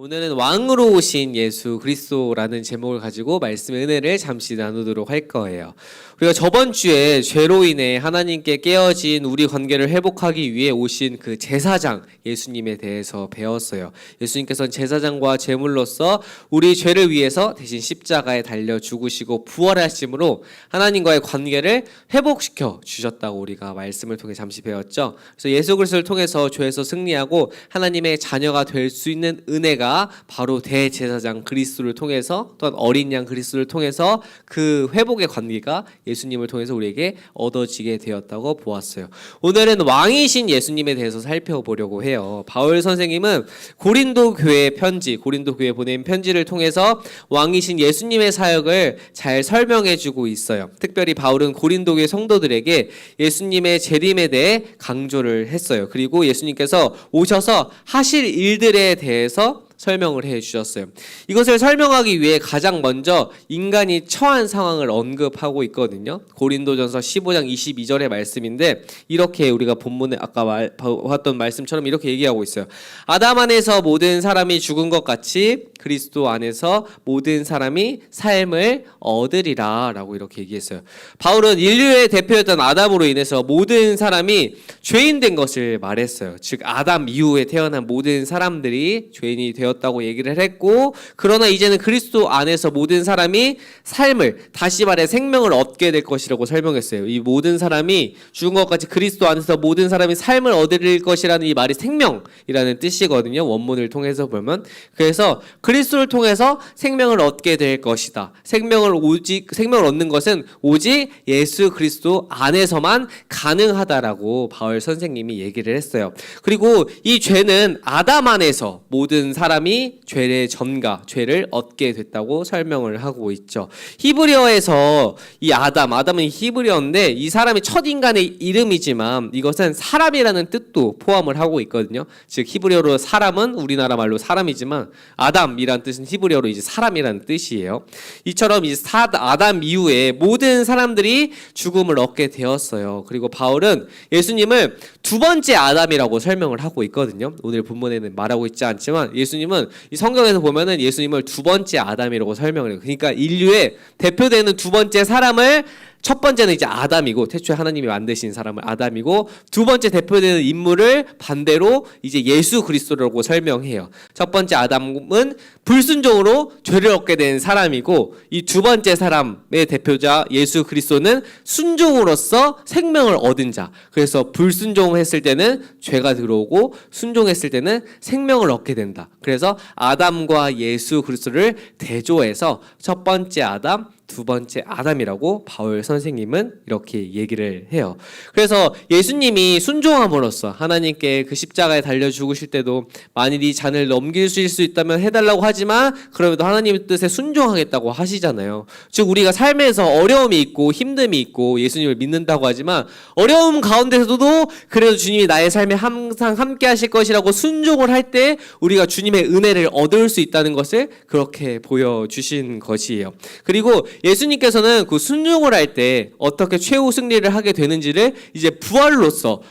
오늘은 왕으로 오신 예수 그리스도라는 제목을 가지고 말씀의 은혜를 잠시 나누도록 할 거예요. 우리가 저번 주에 죄로 인해 하나님께 깨어진 우리 관계를 회복하기 위해 오신 그 제사장 예수님에 대해서 배웠어요. 예수님께서는 제사장과 제물로서 우리 죄를 위해서 대신 십자가에 달려 죽으시고 부활하심으로 하나님과의 관계를 회복시켜 주셨다고 우리가 말씀을 통해 잠시 배웠죠. 그래서 예수 그리스도를 통해서 죄에서 승리하고 하나님의 자녀가 될 수 있는 은혜가 바로 대제사장 그리스도를 통해서 또한 어린 양 그리스도를 통해서 그 회복의 관계가 예수님을 통해서 우리에게 얻어지게 되었다고 보았어요. 오늘은 왕이신 예수님에 대해서 살펴보려고 해요. 바울 선생님은 고린도 교회 보낸 편지를 통해서 왕이신 예수님의 사역을 잘 설명해 주고 있어요. 특별히 바울은 고린도 교회 성도들에게 예수님의 재림에 대해 강조를 했어요. 그리고 예수님께서 오셔서 하실 일들에 대해서 설명을 해 주셨어요. 이것을 설명하기 위해 가장 먼저 인간이 처한 상황을 언급하고 있거든요. 고린도전서 15장 22절의 말씀인데 이렇게 우리가 본문에 아까 봤던 말씀처럼 이렇게 얘기하고 있어요. 아담 안에서 모든 사람이 죽은 것 같이 그리스도 안에서 모든 사람이 삶을 얻으리라 라고 이렇게 얘기했어요. 바울은 인류의 대표였던 아담으로 인해서 모든 사람이 죄인 된 것을 말했어요. 즉 아담 이후에 태어난 모든 사람들이 죄인이 되었다고 얘기를 했고, 그러나 이제는 그리스도 안에서 모든 사람이 삶을, 다시 말해 생명을 얻게 될 것이라고 설명했어요. 이 모든 사람이 죽은 것 같이 그리스도 안에서 모든 사람이 삶을 얻을 것이라는 이 말이 생명이라는 뜻이거든요. 원문을 통해서 보면. 그래서 그리스도를 통해서 생명을 얻게 될 것이다. 생명을 얻는 것은 오직 예수 그리스도 안에서만 가능하다라고 바울 선생님이 얘기를 했어요. 그리고 이 죄는 아담 안에서 모든 사람이 죄의 전가, 죄를 얻게 됐다고 설명을 하고 있죠. 히브리어에서 이 아담은 히브리어인데 이 사람이 첫 인간의 이름이지만 이것은 사람이라는 뜻도 포함을 하고 있거든요. 즉 히브리어로 사람은 우리나라 말로 사람이지만 아담이란 뜻은 히브리어로 이제 사람이라는 뜻이에요. 이처럼 이제 아담 이후에 모든 사람들이 죽음을 얻게 되었어요. 그리고 바울은 예수님을 두 번째 아담이라고 설명을 하고 있거든요. 오늘 본문에는 말하고 있지 않지만 예수님은 이 성경에서 보면은 예수님을 두 번째 아담이라고 설명을 해요. 그러니까 인류의 대표되는 두 번째 사람을, 첫 번째는 이제 아담이고, 태초에 하나님이 만드신 사람을 아담이고, 두 번째 대표되는 인물을 반대로 이제 예수 그리스도라고 설명해요. 첫 번째 아담은 불순종으로 죄를 얻게 된 사람이고, 이 두 번째 사람의 대표자 예수 그리스도는 순종으로서 생명을 얻은 자. 그래서 불순종했을 때는 죄가 들어오고 순종했을 때는 생명을 얻게 된다. 그래서 아담과 예수 그리스도를 대조해서 첫 번째 아담, 두 번째 아담이라고 바울 선생님은 이렇게 얘기를 해요. 그래서 예수님이 순종함으로써 하나님께 그 십자가에 달려 죽으실 때도 만일 이 잔을 넘길 수 있다면 해달라고 하지만 그럼에도 하나님의 뜻에 순종하겠다고 하시잖아요. 즉 우리가 삶에서 어려움이 있고 힘듦이 있고 예수님을 믿는다고 하지만 어려움 가운데서도 그래도 주님이 나의 삶에 항상 함께 하실 것이라고 순종을 할 때 우리가 주님의 은혜를 얻을 수 있다는 것을 그렇게 보여주신 것이에요. 그리고 예수님께서는 그 순종을 할 때 어떻게 최후 승리를 하게 되는지를 이제 부활로서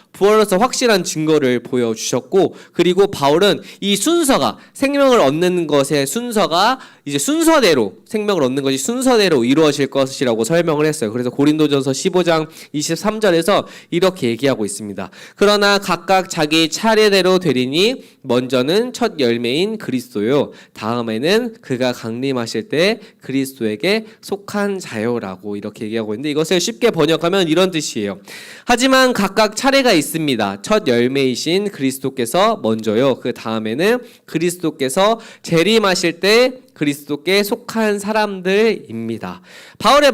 확실한 증거를 보여주셨고, 그리고 바울은 이 순서가, 생명을 얻는 것의 순서가 이제 생명을 얻는 것이 순서대로 이루어질 것이라고 설명을 했어요. 그래서 고린도전서 15장 23절에서 이렇게 얘기하고 있습니다. 그러나 각각 자기 차례대로 되리니 먼저는 첫 열매인 그리스도요, 다음에는 그가 강림하실 때 그리스도에게 속한 자요라고 이렇게 얘기하고 있는데, 이것을 쉽게 번역하면 이런 뜻이에요. 하지만 각각 차례가 있습니다. 첫 열매이신 그리스도께서 먼저요, 그 다음에는 그리스도께서 재림하실 때 그리스도께 속한 사람들입니다. 바울의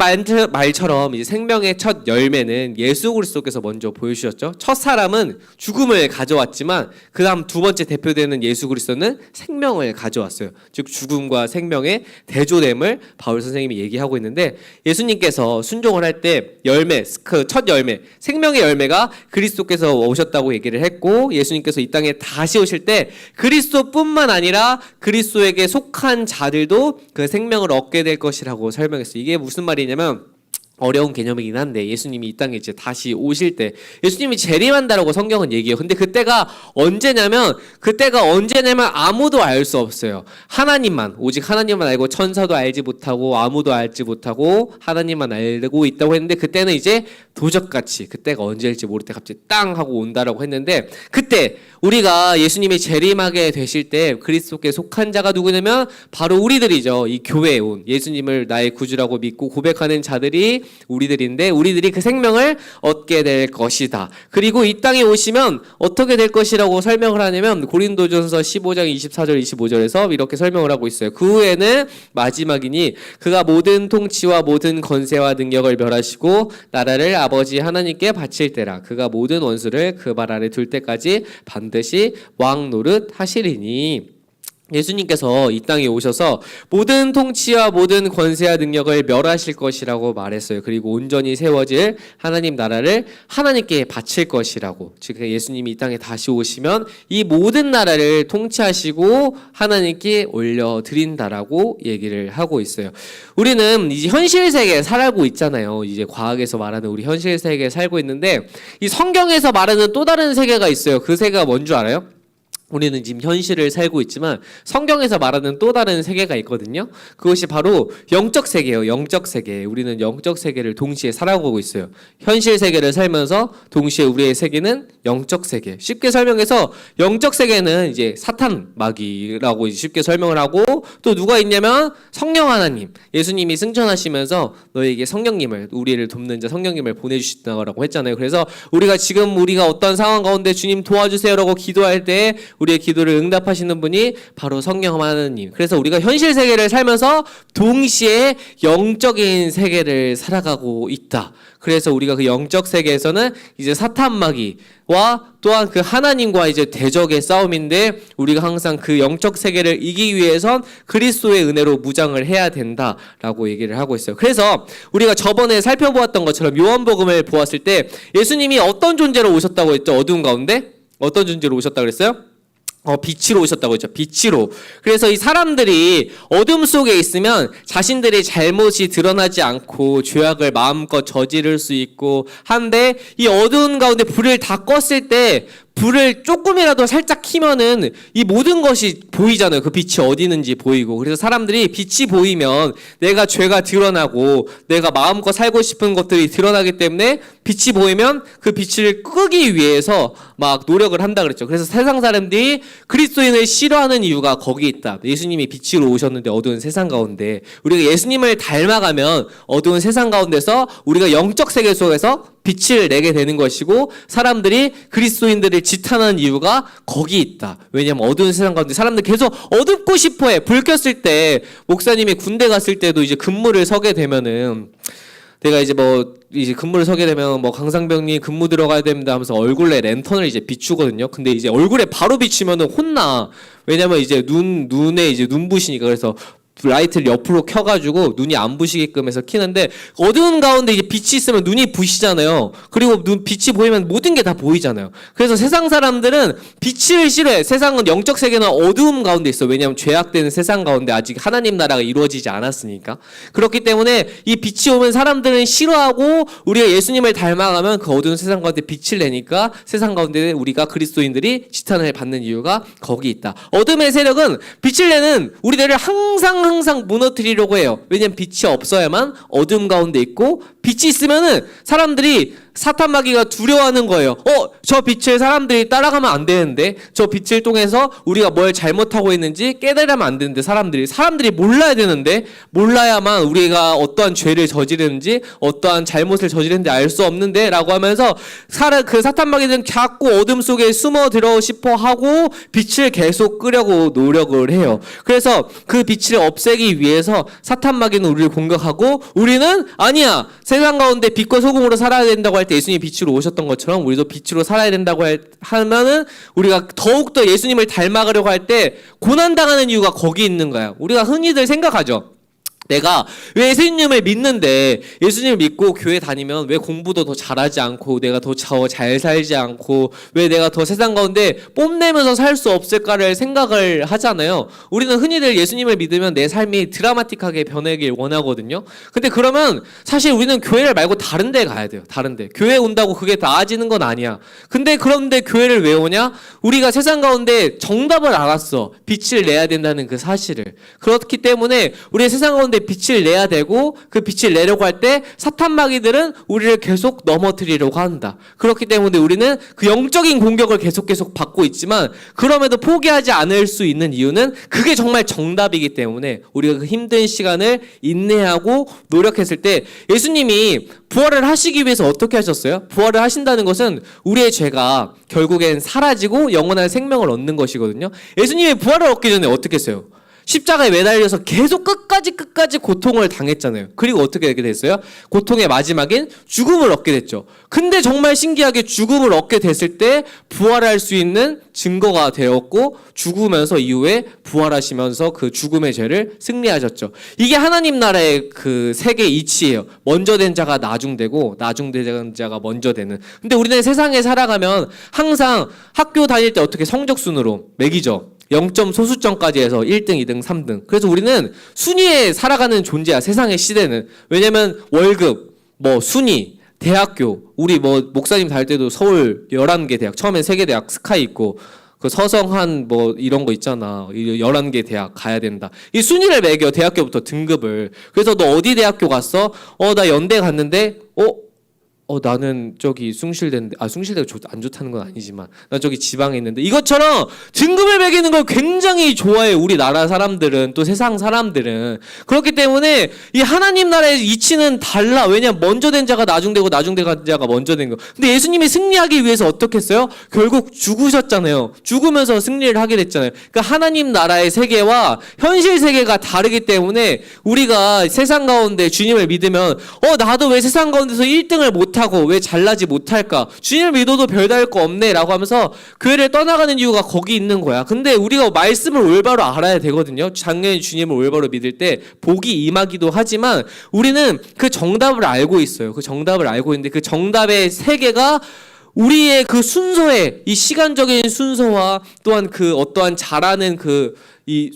말처럼 이제 생명의 첫 열매는 예수 그리스도께서 먼저 보여주셨죠. 첫 사람은 죽음을 가져왔지만 그 다음 두 번째 대표되는 예수 그리스도는 생명을 가져왔어요. 즉 죽음과 생명의 대조됨을 바울 선생님이 얘기하고 있는데, 예수님께서 순종을 할 때 그 첫 열매, 생명의 열매가 그리스도께서 오셨다고 얘기를 했고, 예수님께서 이 땅에 다시 오실 때 그리스도뿐만 아니라 그리스도에게 속한 자들도 그 생명을 얻게 될 것이라고 설명했어요. 이게 무슨 말이냐면 어려운 개념이긴 한데 예수님이 이 땅에 이제 다시 오실 때 예수님이 재림한다라고 성경은 얘기해요. 근데 그때가 언제냐면 아무도 알 수 없어요. 하나님만, 오직 하나님만 알고 천사도 알지 못하고 아무도 알지 못하고 하나님만 알고 있다고 했는데 그때는 이제 도적같이 그때가 언제일지 모를 때 갑자기 땅 하고 온다라고 했는데 그때 우리가 예수님이 재림하게 되실 때 그리스도께 속한 자가 누구냐면 바로 우리들이죠. 이 교회에 온 예수님을 나의 구주라고 믿고 고백하는 자들이 우리들인데 우리들이 그 생명을 얻게 될 것이다. 그리고 이 땅에 오시면 어떻게 될 것이라고 설명을 하냐면 고린도전서 15장 24절 25절에서 이렇게 설명을 하고 있어요. 그 후에는 마지막이니 그가 모든 통치와 모든 권세와 능력을 멸하시고 나라를 아버지 하나님께 바칠 때라. 그가 모든 원수를 그 발 아래 둘 때까지 반드시 왕 노릇 하시리니. 예수님께서 이 땅에 오셔서 모든 통치와 모든 권세와 능력을 멸하실 것이라고 말했어요. 그리고 온전히 세워질 하나님 나라를 하나님께 바칠 것이라고. 즉 예수님이 이 땅에 다시 오시면 이 모든 나라를 통치하시고 하나님께 올려드린다라고 얘기를 하고 있어요. 우리는 이제 현실 세계에 살고 있잖아요. 이제 과학에서 말하는 우리 현실 세계에 살고 있는데 이 성경에서 말하는 또 다른 세계가 있어요. 그 세계가 뭔 줄 알아요? 우리는 지금 현실을 살고 있지만 성경에서 말하는 또 다른 세계가 있거든요. 그것이 바로 영적 세계예요. 영적 세계. 우리는 영적 세계를 동시에 살아가고 있어요. 현실 세계를 살면서 동시에 우리의 세계는 영적 세계. 쉽게 설명해서 영적 세계는 이제 사탄 마귀라고 쉽게 설명을 하고 또 누가 있냐면 성령 하나님. 예수님이 승천하시면서 너에게 성령님을 우리를 돕는 자 성령님을 보내주신다고 했잖아요. 그래서 우리가 어떤 상황 가운데 주님 도와주세요라고 기도할 때 우리의 기도를 응답하시는 분이 바로 성령 하나님. 그래서 우리가 현실 세계를 살면서 동시에 영적인 세계를 살아가고 있다. 그래서 우리가 그 영적 세계에서는 이제 사탄 마귀와 또한 그 하나님과 이제 대적의 싸움인데 우리가 항상 그 영적 세계를 이기기 위해선 그리스도의 은혜로 무장을 해야 된다라고 얘기를 하고 있어요. 그래서 우리가 저번에 살펴보았던 것처럼 요한복음을 보았을 때 예수님이 어떤 존재로 오셨다고 했죠? 어두운 가운데? 어떤 존재로 오셨다고 그랬어요? 빛으로 오셨다고 했죠. 빛으로. 그래서 이 사람들이 어둠 속에 있으면 자신들의 잘못이 드러나지 않고 죄악을 마음껏 저지를 수 있고 한데 이 어두운 가운데 불을 다 껐을 때 불을 조금이라도 살짝 켜면은 이 모든 것이 보이잖아요. 그 빛이 어디 있는지 보이고. 그래서 사람들이 빛이 보이면 내가 죄가 드러나고 내가 마음껏 살고 싶은 것들이 드러나기 때문에 빛이 보이면 그 빛을 끄기 위해서 막 노력을 한다 그랬죠. 그래서 세상 사람들이 그리스도인을 싫어하는 이유가 거기 있다. 예수님이 빛으로 오셨는데 어두운 세상 가운데 우리가 예수님을 닮아가면 어두운 세상 가운데서 우리가 영적 세계 속에서 빛을 내게 되는 것이고 사람들이 그리스도인들을 지탄하는 이유가 거기 있다. 왜냐하면 어두운 세상 가운데 사람들 계속 어둡고 싶어해. 불 켰을 때 목사님이 군대 갔을 때도 이제 근무를 서게 되면은 내가 이제 근무를 서게 되면 강상병님 근무 들어가야 됩니다 하면서 얼굴에 랜턴을 이제 비추거든요. 근데 이제 얼굴에 바로 비추면은 혼나. 왜냐면 이제 눈에 이제 눈부시니까. 그래서 라이트를 옆으로 켜가지고 눈이 안 부시게끔 해서 켜는데 어두운 가운데 이제 빛이 있으면 눈이 부시잖아요. 그리고 빛이 보이면 모든 게 다 보이잖아요. 그래서 세상 사람들은 빛을 싫어해. 세상은 영적 세계는 어두움 가운데 있어. 왜냐하면 죄악되는 세상 가운데 아직 하나님 나라가 이루어지지 않았으니까. 그렇기 때문에 이 빛이 오면 사람들은 싫어하고 우리가 예수님을 닮아가면 그 어두운 세상 가운데 빛을 내니까 세상 가운데 우리가 그리스도인들이 지탄을 받는 이유가 거기 있다. 어둠의 세력은 빛을 내는 우리들을 항상 무너뜨리려고 해요. 왜냐면 빛이 없어야만 어둠 가운데 있고 빛이 있으면은 사람들이 사탄 마귀가 두려워하는 거예요. 저 빛을 사람들이 따라가면 안 되는데, 저 빛을 통해서 우리가 뭘 잘못하고 있는지 깨달으면 안 되는데, 사람들이 몰라야 되는데, 몰라야만 우리가 어떠한 죄를 저지르는지, 어떠한 잘못을 저지르는지 알 수 없는데, 라고 하면서 그 사탄 마귀는 자꾸 어둠 속에 숨어 들어 싶어 하고 빛을 계속 끄려고 노력을 해요. 그래서 그 빛을 없애기 위해서 사탄 마귀는 우리를 공격하고, 우리는 아니야, 세상 가운데 빛과 소금으로 살아야 된다고 할 때 예수님이 빛으로 오셨던 것처럼 우리도 빛으로 살아야 된다고 하면은 우리가 더욱더 예수님을 닮아가려고 할 때 고난당하는 이유가 거기 있는 거야. 우리가 흔히들 생각하죠. 내가 왜 예수님을 믿는데 예수님을 믿고 교회 다니면 왜 공부도 더 잘하지 않고 내가 더 잘 살지 않고 왜 내가 더 세상 가운데 뽐내면서 살 수 없을까를 생각을 하잖아요. 우리는 흔히들 예수님을 믿으면 내 삶이 드라마틱하게 변하길 원하거든요. 근데 그러면 사실 우리는 교회를 말고 다른 데 가야 돼요. 다른 데. 교회 온다고 그게 나아지는 건 아니야. 근데 그런데 교회를 왜 오냐? 우리가 세상 가운데 정답을 알았어. 빛을 내야 된다는 그 사실을. 그렇기 때문에 우리 세상 가운데 빛을 내야 되고 그 빛을 내려고 할 때 사탄 마귀들은 우리를 계속 넘어뜨리려고 한다. 그렇기 때문에 우리는 그 영적인 공격을 계속 받고 있지만 그럼에도 포기하지 않을 수 있는 이유는 그게 정말 정답이기 때문에 우리가 그 힘든 시간을 인내하고 노력했을 때 예수님이 부활을 하시기 위해서 어떻게 하셨어요? 부활을 하신다는 것은 우리의 죄가 결국엔 사라지고 영원한 생명을 얻는 것이거든요. 예수님이 부활을 얻기 전에 어떻게 했어요? 십자가에 매달려서 계속 끝까지 고통을 당했잖아요. 그리고 어떻게 되게 됐어요? 고통의 마지막엔 죽음을 얻게 됐죠. 근데 정말 신기하게 죽음을 얻게 됐을 때 부활할 수 있는 증거가 되었고 죽으면서 이후에 부활하시면서 그 죽음의 죄를 승리하셨죠. 이게 하나님 나라의 그 세계 이치예요. 먼저 된 자가 나중되고 나중된 자가 먼저 되는. 근데 우리는 세상에 살아가면 항상 학교 다닐 때 어떻게 성적 순으로 매기죠. 0점 소수점까지 해서 1등, 2등, 3등. 그래서 우리는 순위에 살아가는 존재야. 세상의 시대는. 왜냐면 월급, 순위, 대학교. 우리 목사님 다닐 때도 서울 11개 대학. 처음엔 3개 대학 스카이 있고 그 서성한 이런 거 있잖아. 11개 대학 가야 된다. 이 순위를 매겨. 대학교부터 등급을. 그래서 너 어디 대학교 갔어? 나 연대 갔는데 나는 저기 숭실대인데, 숭실대가 안 좋다는 건 아니지만, 나 저기 지방에 있는데, 이것처럼 등급을 매기는 걸 굉장히 좋아해, 우리나라 사람들은, 또 세상 사람들은. 그렇기 때문에, 이 하나님 나라의 이치는 달라. 왜냐면, 먼저 된 자가 나중되고, 나중된 자가 먼저 된 거. 근데 예수님이 승리하기 위해서 어떻게 했어요? 결국 죽으셨잖아요. 죽으면서 승리를 하게 됐잖아요. 그러니까 하나님 나라의 세계와 현실 세계가 다르기 때문에, 우리가 세상 가운데 주님을 믿으면, 나도 왜 세상 가운데서 1등을 못하고 왜 잘나지 못할까? 주님을 믿어도 별다를 거 없네 라고 하면서 교회를 떠나가는 이유가 거기 있는 거야. 근데 우리가 말씀을 올바로 알아야 되거든요. 당연히 주님을 올바로 믿을 때 복이 임하기도 하지만 우리는 그 정답을 알고 있어요. 그 정답을 알고 있는데 그 정답의 세계가 우리의 그 순서에 이 시간적인 순서와 또한 그 어떠한 잘하는 이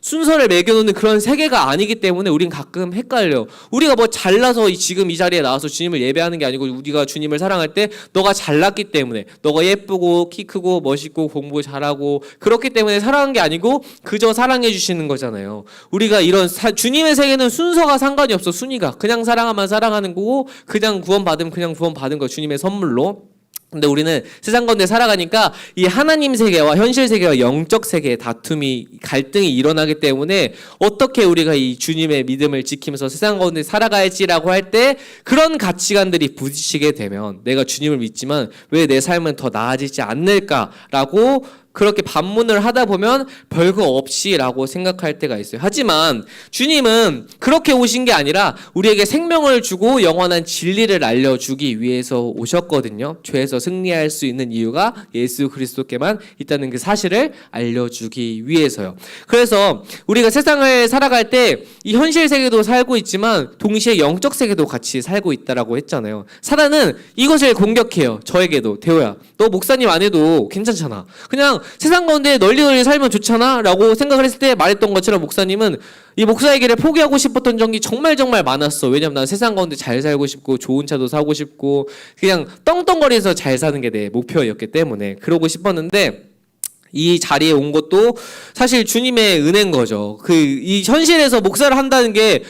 순서를 매겨놓는 그런 세계가 아니기 때문에 우린 가끔 헷갈려. 우리가 잘나서 지금 이 자리에 나와서 주님을 예배하는 게 아니고 우리가 주님을 사랑할 때 너가 잘났기 때문에 너가 예쁘고 키 크고 멋있고 공부 잘하고 그렇기 때문에 사랑한 게 아니고 그저 사랑해 주시는 거잖아요. 우리가 이런 주님의 세계는 순서가 상관이 없어. 순위가 그냥 사랑하면 사랑하는 거고 그냥 구원받으면 그냥 구원받은 거 주님의 선물로. 근데 우리는 세상 가운데 살아가니까 이 하나님 세계와 현실 세계와 영적 세계의 다툼이 갈등이 일어나기 때문에 어떻게 우리가 이 주님의 믿음을 지키면서 세상 가운데 살아가야지라고 할 때 그런 가치관들이 부딪히게 되면 내가 주님을 믿지만 왜 내 삶은 더 나아지지 않을까라고 그렇게 반문을 하다 보면 별거 없이라고 생각할 때가 있어요. 하지만 주님은 그렇게 오신 게 아니라 우리에게 생명을 주고 영원한 진리를 알려주기 위해서 오셨거든요. 죄에서 승리할 수 있는 이유가 예수 그리스도께만 있다는 그 사실을 알려주기 위해서요. 그래서 우리가 세상을 살아갈 때 이 현실 세계도 살고 있지만 동시에 영적 세계도 같이 살고 있다라고 했잖아요. 사단은 이것을 공격해요. 저에게도. 대호야, 너 목사님 안 해도 괜찮잖아. 그냥 세상 가운데 널리 살면 좋잖아 라고 생각을 했을 때 말했던 것처럼 목사님은 이 목사의 길을 포기하고 싶었던 적이 정말 많았어. 왜냐면 난 세상 가운데 잘 살고 싶고 좋은 차도 사고 싶고 그냥 떵떵거리면서 잘 사는 게 내 목표였기 때문에 그러고 싶었는데 이 자리에 온 것도 사실 주님의 은혜인 거죠. 이 현실에서 목사를 한다는 게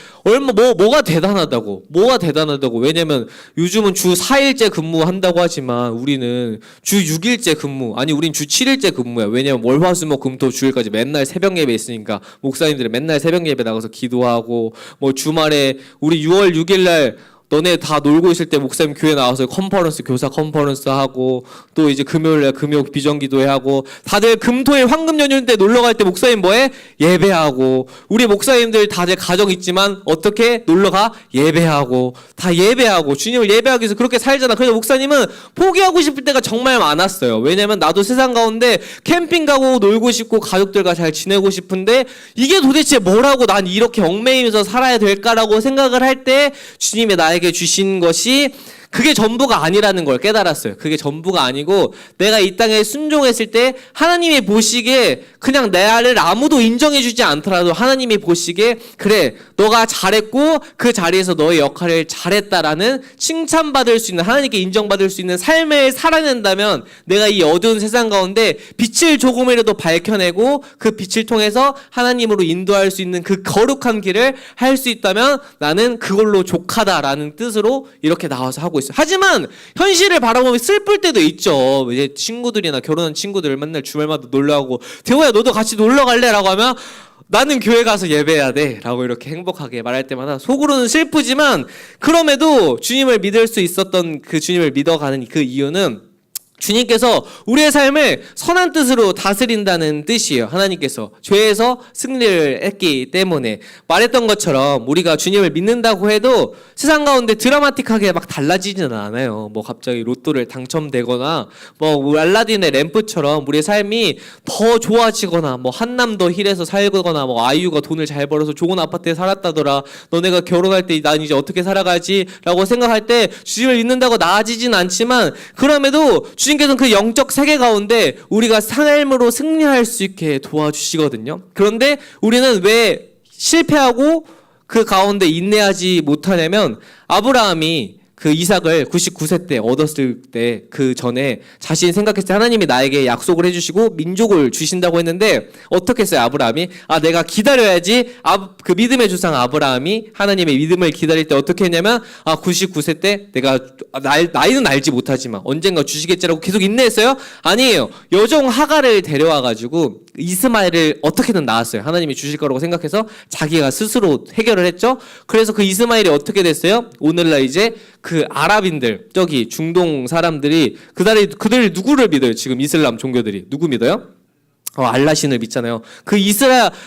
뭐가 대단하다고. 왜냐면 요즘은 주 4일째 근무한다고 하지만 우리는 주 6일째 근무, 우린 주 7일째 근무야. 왜냐면 월, 화, 수, 목, 금, 토, 주일까지 맨날 새벽 예배 있으니까 목사님들은 맨날 새벽 예배 나가서 기도하고 주말에 우리 6월 6일 날 너네 다 놀고 있을 때 목사님 교회 나와서 교사 컨퍼런스 하고, 또 이제 금요일에 금요 비전기도회 하고, 다들 금토일 황금 연휴 때 놀러 갈 때 목사님 뭐해? 예배하고. 우리 목사님들 다들 가정 있지만 어떻게 놀러 가? 예배하고. 다 예배하고 주님을 예배하기 위해서 그렇게 살잖아. 그래서 목사님은 포기하고 싶을 때가 정말 많았어요. 왜냐면 나도 세상 가운데 캠핑 가고 놀고 싶고 가족들과 잘 지내고 싶은데 이게 도대체 뭐라고 난 이렇게 얽매이면서 살아야 될까라고 생각을 할 때 주님이 나에게 주신 것이 그게 전부가 아니라는 걸 깨달았어요. 그게 전부가 아니고 내가 이 땅에 순종했을 때 하나님이 보시기에 그냥 나를 아무도 인정해주지 않더라도 하나님이 보시기에 그래 너가 잘했고 그 자리에서 너의 역할을 잘했다라는 칭찬받을 수 있는 하나님께 인정받을 수 있는 삶을 살아낸다면 내가 이 어두운 세상 가운데 빛을 조금이라도 밝혀내고 그 빛을 통해서 하나님으로 인도할 수 있는 그 거룩한 길을 할 수 있다면 나는 그걸로 족하다라는 뜻으로 이렇게 나와서 하고 있어요. 하지만 현실을 바라보면 슬플 때도 있죠. 이제 친구들이나 결혼한 친구들 맨날 주말마다 놀러가고 대호야 너도 같이 놀러 갈래? 라고 하면 나는 교회 가서 예배해야 돼 라고 이렇게 행복하게 말할 때마다 속으로는 슬프지만 그럼에도 주님을 믿을 수 있었던 그 주님을 믿어가는 그 이유는 주님께서 우리의 삶을 선한 뜻으로 다스린다는 뜻이에요. 하나님께서 죄에서 승리를 했기 때문에 말했던 것처럼 우리가 주님을 믿는다고 해도 세상 가운데 드라마틱하게 막 달라지지는 않아요. 뭐 갑자기 로또를 당첨되거나 뭐 알라딘의 램프처럼 우리의 삶이 더 좋아지거나 뭐 한남더 힐에서 살거나 뭐 아이유가 돈을 잘 벌어서 좋은 아파트에 살았다더라. 너네가 결혼할 때 난 이제 어떻게 살아가지? 라고 생각할 때 주님을 믿는다고 나아지진 않지만 그럼에도 주님께서는 그 영적 세계 가운데 우리가 삶으로 승리할 수 있게 도와주시거든요. 그런데 우리는 왜 실패하고 그 가운데 인내하지 못하냐면 아브라함이 그 이삭을 99세 때 얻었을 때 그 전에 자신이 생각했을 때 하나님이 나에게 약속을 해주시고 민족을 주신다고 했는데 어떻게 했어요? 아브라함이 내가 기다려야지. 그 믿음의 조상 아브라함이 하나님의 믿음을 기다릴 때 어떻게 했냐면 99세 때 내가 나이는 알지 못하지만 언젠가 주시겠지라고 계속 인내했어요? 아니에요. 여종 하갈을 데려와가지고 이스마엘을 어떻게든 낳았어요. 하나님이 주실 거라고 생각해서 자기가 스스로 해결을 했죠. 그래서 그 이스마엘이 어떻게 됐어요? 오늘날 이제 그 아랍인들 저기 중동 사람들이 그들이 누구를 믿어요? 지금 이슬람 종교들이 누구 믿어요? 알라신을 믿잖아요. 그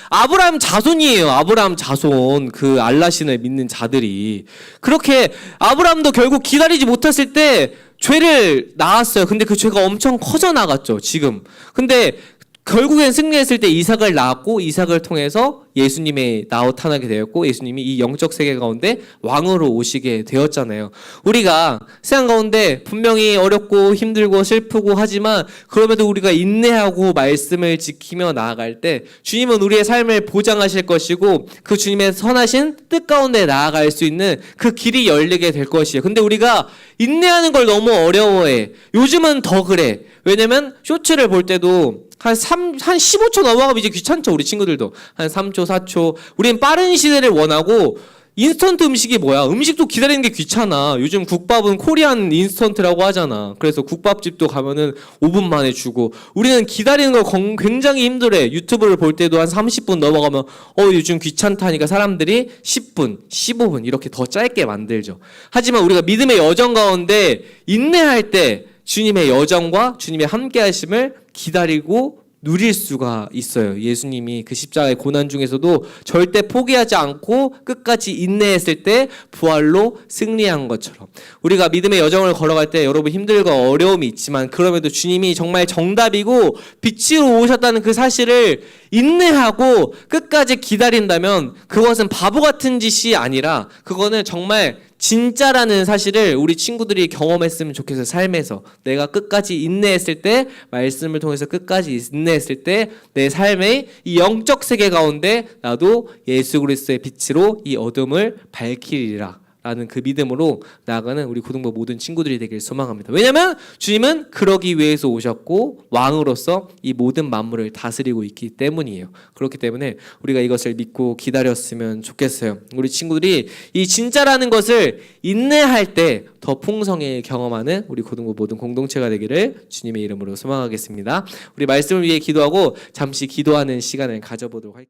아브라함 자손이에요. 아브라함 자손 그 알라신을 믿는 자들이 그렇게 아브라함도 결국 기다리지 못했을 때 죄를 낳았어요. 근데 그 죄가 엄청 커져 나갔죠. 지금. 근데 결국엔 승리했을 때 이삭을 낳았고 이삭을 통해서 예수님이 나타나게 되었고 예수님이 이 영적 세계 가운데 왕으로 오시게 되었잖아요. 우리가 세상 가운데 분명히 어렵고 힘들고 슬프고 하지만 그럼에도 우리가 인내하고 말씀을 지키며 나아갈 때 주님은 우리의 삶을 보장하실 것이고 그 주님의 선하신 뜻 가운데 나아갈 수 있는 그 길이 열리게 될 것이에요. 근데 우리가 인내하는 걸 너무 어려워해. 요즘은 더 그래. 왜냐면 쇼츠를 볼 때도 한 15초 넘어가면 이제 귀찮죠. 우리 친구들도. 한 3초, 4초. 우린 빠른 시대를 원하고 인스턴트 음식이 뭐야? 음식도 기다리는 게 귀찮아. 요즘 국밥은 코리안 인스턴트라고 하잖아. 그래서 국밥집도 가면은 5분 만에 주고 우리는 기다리는 걸 굉장히 힘들어해. 유튜브를 볼 때도 한 30분 넘어가면 요즘 귀찮다니까 사람들이 10분, 15분 이렇게 더 짧게 만들죠. 하지만 우리가 믿음의 여정 가운데 인내할 때 주님의 여정과 주님의 함께 하심을 기다리고 누릴 수가 있어요. 예수님이 그 십자가의 고난 중에서도 절대 포기하지 않고 끝까지 인내했을 때 부활로 승리한 것처럼 우리가 믿음의 여정을 걸어갈 때 여러분 힘들고 어려움이 있지만 그럼에도 주님이 정말 정답이고 빛으로 오셨다는 그 사실을 인내하고 끝까지 기다린다면 그것은 바보 같은 짓이 아니라 그거는 정말 진짜라는 사실을 우리 친구들이 경험했으면 좋겠어요. 삶에서 내가 끝까지 인내했을 때 말씀을 통해서 끝까지 인내했을 때 내 삶의 이 영적 세계 가운데 나도 예수 그리스도의 빛으로 이 어둠을 밝히리라 라는 그 믿음으로 나아가는 우리 고등부 모든 친구들이 되길 소망합니다. 왜냐하면 주님은 그러기 위해서 오셨고 왕으로서 이 모든 만물을 다스리고 있기 때문이에요. 그렇기 때문에 우리가 이것을 믿고 기다렸으면 좋겠어요. 우리 친구들이 이 진짜라는 것을 인내할 때 더 풍성히 경험하는 우리 고등부 모든 공동체가 되기를 주님의 이름으로 소망하겠습니다. 우리 말씀을 위해 기도하고 잠시 기도하는 시간을 가져보도록 할게요.